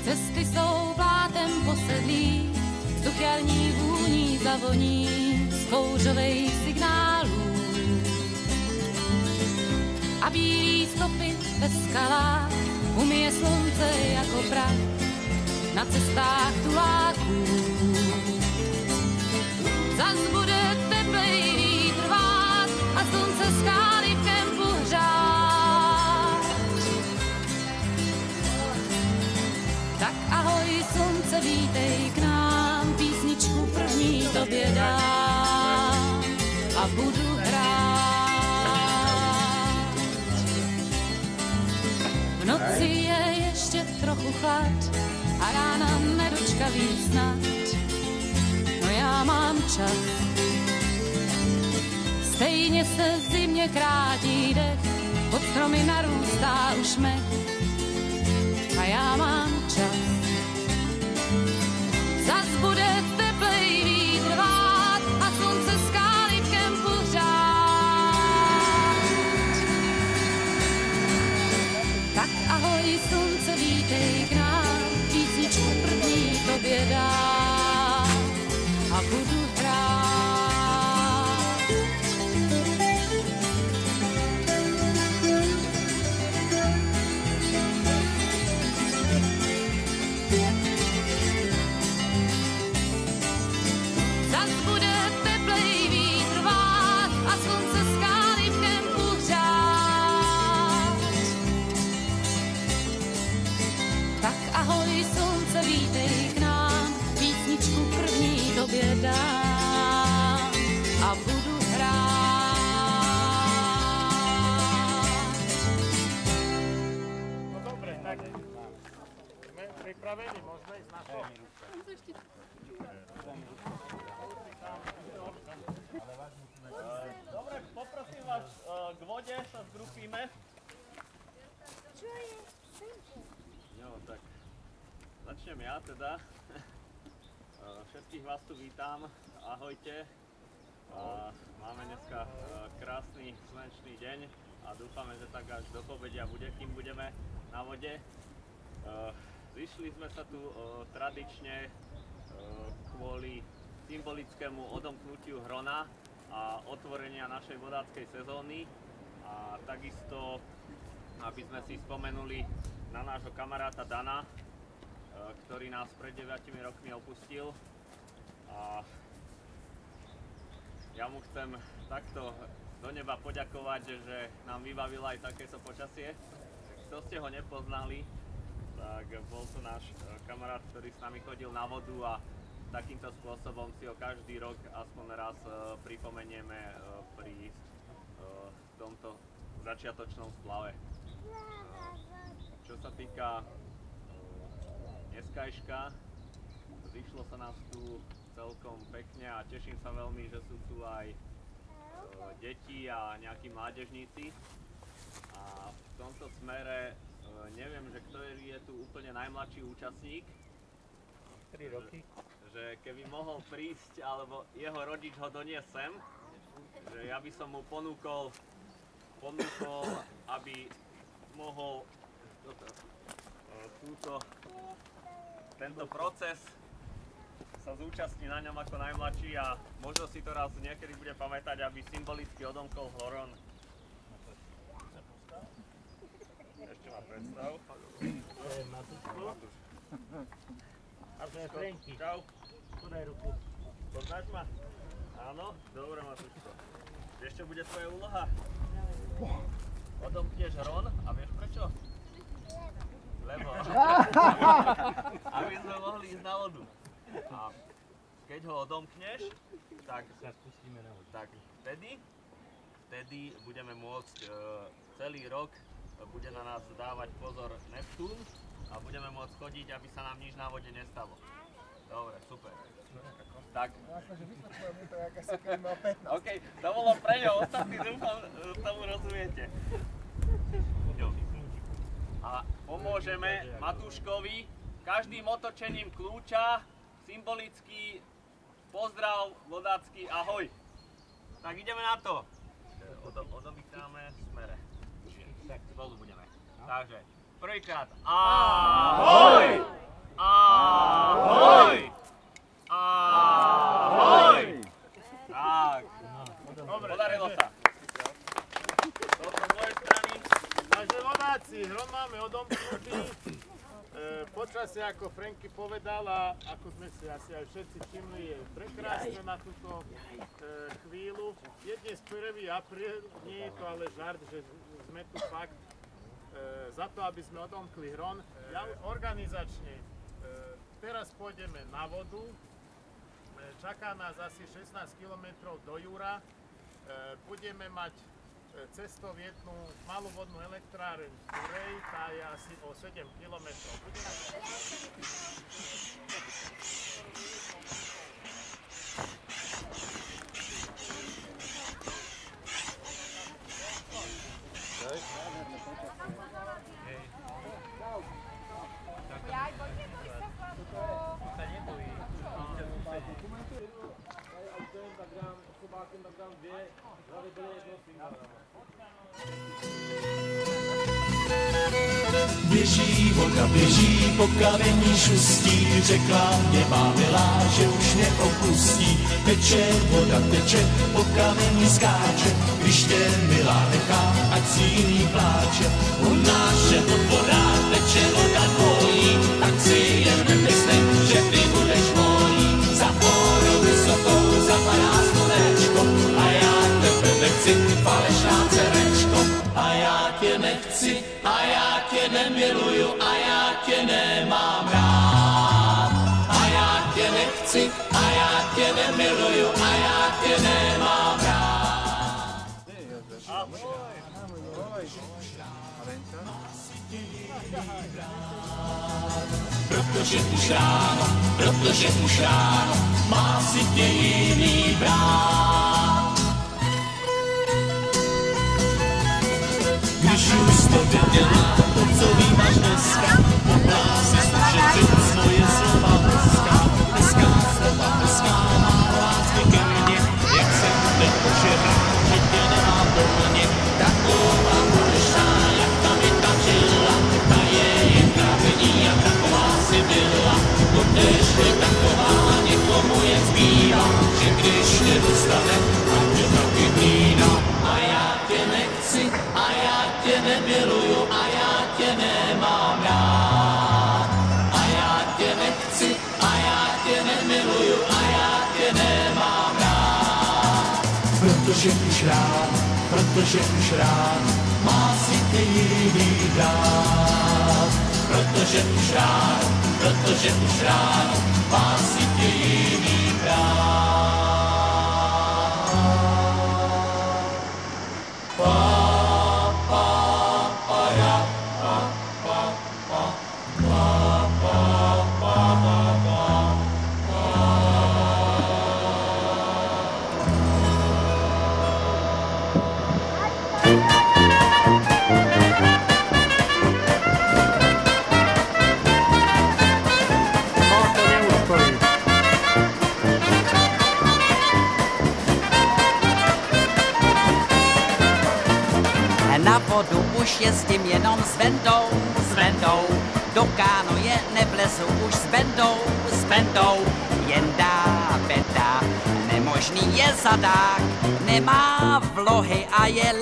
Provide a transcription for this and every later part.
Cesty jsou blátem posedlý, vzduch jarní vůní zavoní z kouřovej signálů. A bílý stopy ve skalách umije slunce jako prach na cestách tuláků. Zas bude teplej vítr vát a slunce skály v kempu hřát. Tak ahoj slunce, vítej k nám, písničku první tobě dám a budu hrát. V noci je ještě trochu chlad a rána nedočkavý snad. No já mám čas. Stejně se zimně krátí dech, pod stromy narůstá už mech a já mám čas. Zas bude teplej vítr vát a slunce skály v kempu hřát. Tak ahoj slunce, vítej k nám, písničku první tobě dám a budu hrát. Zas bude teplej vítr vát a slunce skály v kempu hřát. Tak ahoj slunce, vítej k nám, písničku první tobě dám a budu hrát. No dobre, tak sme pripravení, môžeme ísť na to. Dobre, poprosím vás, k vode sa zgrupíme. Čo je symbol? No tak, začnem ja teda. Všetkých vás tu vítam, ahojte. Máme dneska krásny slnečný deň a dúfame, že tak až do pobedia bude, kým budeme na vode. Zišli sme sa tu tradične kvôli symbolickému odomknutiu hrona a otvorenia našej vodáckej sezóny a takisto, aby sme si spomenuli na nášho kamaráta Dana, ktorý nás pred 9 rokmi opustil. A ja mu chcem takto do neba poďakovať, že nám vybavil aj takéto počasie. Kto ste ho nepoznali, tak bol to náš kamarát, ktorý s nami chodil na vodu a takýmto spôsobom si ho každý rok aspoň raz pripomenieme pri tomto začiatočnom splave. Čo sa týka dneskajška, zišlo sa nás tu celkom pekne a teším sa veľmi, že sú tu aj deti a nejakí mládežníci. A v tomto smere neviem, že ktorý je tu úplne najmladší účastník. 3 roky. Že keby mohol prísť, alebo jeho rodič ho doniesť sem, že ja by som mu ponúkol, aby mohol tento proces sa zúčastní na ňom ako najmladší a možno si to raz niekedy bude pamätať, aby symbolicky odomkol hron. Ešte ma predstav. To je Matuško. A to je Frenky. Čau. Podaj ruku. Poznáš ma? Áno? Dobre, Matuško. Vieš, čo bude tvoja úloha? Odomkneš hron a vieš prečo? Lebo aby sme mohli ísť na vodu. A keď ho odomkneš, tak Sa spustíme na vodu. tak vtedy budeme môcť celý rok, bude na nás dávať pozor Neptún a budeme môcť chodiť, aby sa nám nič na vode nestalo. Dobre, super. Tak. Akože vysvetľujem mi to, aká si keď mal 15. OK, to bolo pre ňo, ostatní dúfam, tomu rozumiete. Jo. A pomôžeme Matúškovi každým otočením kľúča, symbolický pozdrav vodácky ahoj. Tak ideme na to. Odobýcháme v smere. Tak spolu budeme. Takže prvýkrát ahoj! Lota. Toto z mojej strany. Takže vodáci, hron máme odomknutý. Počasie, ako Franky povedal a ako sme si asi aj všetci všimli, je prekrásne na túto chvíľu. Je dnes 1. apríl, nie je to ale žart, že sme tu fakt za to, aby sme odomkli hron. Ja organizačne teraz pôjdeme na vodu. Čaká nás asi 16 km do Jura. Budeme mať cestovjetnú malú vodnú elektráreň v Turej, tá je asi o 7 km. Běží voda, běží po kamení šustí, řekla mě má milá, že už mě opustí. Teče voda, teče, po kamení skáče, když tě milá nechá, ať si jiný pláče. U našeho dvora teče voda dvojí, tak si jen nemyslím, že ty budeš mojí. Za horou vysokou zapadá slunečko a já tebe nechci, falešná cerečko. A já tě nechci, a já tě nemiluju, a já tě nemám rád. A já tě nechci, a já tě nemiluju, a já tě nemám rád. Protože už ráno, má si tě jiný brát. Když už to věděla, to co vím až dneska, mohla si ušetřit svoje slova hezká. Hezká slova, hezká má lásky ke mně, jak jsem nepočera, že tě nemám volně. Taková falešná, jak ta vytačila, ta je jen trávení a taková si byla. Totež je taková, někomu jen zbývá, že když tě dostane, tak tě taky hlídá. A já tě nechci, a já tě nemiluju, a já tě nemám rád. A já tě nechci, a já tě nemiluju, a já tě nemám rád. Protože už rád, má si tě jiný brát. Protože už rád, má si tě jiný brát. Na vodu už jezdím jenom s Vendou, do kánoje nevlezu už s Vendou, jen dá beda, nemožný je zadák, nemá vlohy a je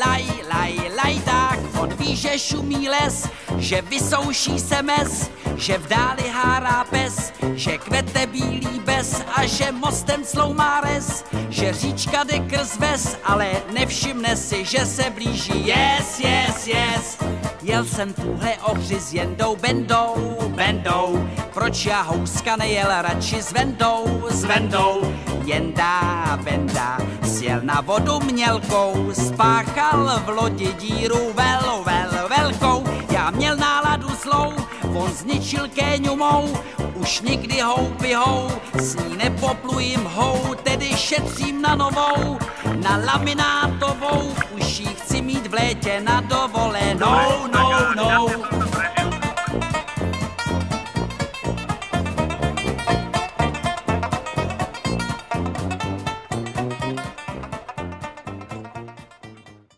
lajdák. On ví, že šumí les, že vysouší se mes, že v dáli hárá pes, že kvete bílý bez a že mostem cloumá res, že říčka jde krz ves, ale nevšimne si, že se blíží. Yes. Jel jsem tuhle ohři s Jendou Bendou, proč já houska nejel radši s Vendou. Jenda Benda sjel na vodu mělkou, spáchal v lodi díru velkou. Já měl náladu zlou, on zničil kéňu mou, už nikdy hou, s ní nepoplujím hou, tedy šetřím na novou, na laminátovou, už ji chci mít v létě na dovolenou.